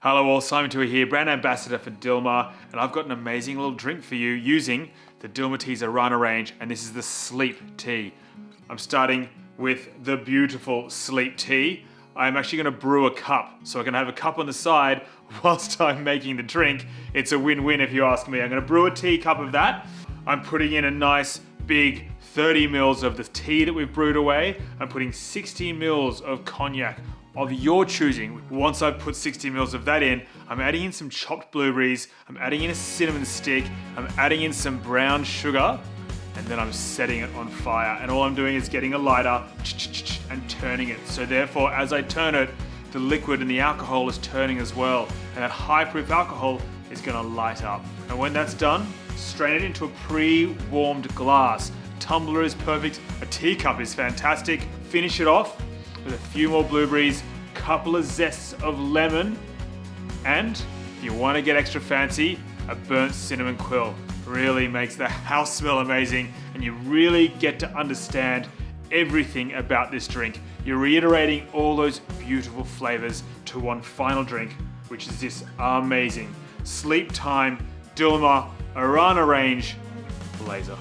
Hello all, Simon Toohey here, brand ambassador for Dilmah, and I've got an amazing little drink for you using the Dilmah Arana range, and this is the sleep tea. I'm starting with the beautiful sleep tea. I'm actually going to brew a cup, so I'm going to have a cup on the side whilst I'm making the drink. It's a win-win if you ask me. I'm going to brew a teacup of that. I'm putting in a nice big 30 mils of the tea that we've brewed away. I'm putting 60 mils of cognac of your choosing. Once I've put 60 mils of that in, I'm adding in some chopped blueberries, I'm adding in a cinnamon stick, I'm adding in some brown sugar, and then I'm setting it on fire. And all I'm doing is getting a lighter and turning it. So therefore, as I turn it, the liquid and the alcohol is turning as well. And that high proof alcohol is gonna light up. And when that's done, strain it into a pre-warmed glass. Tumbler is perfect, a teacup is fantastic. Finish it off with a few more blueberries, couple of zests of lemon, and if you want to get extra fancy, a burnt cinnamon quill. Really makes the house smell amazing, and you really get to understand everything about this drink. You're reiterating all those beautiful flavors to one final drink, which is this amazing Sleep Time Dilmah Arana range Blazer.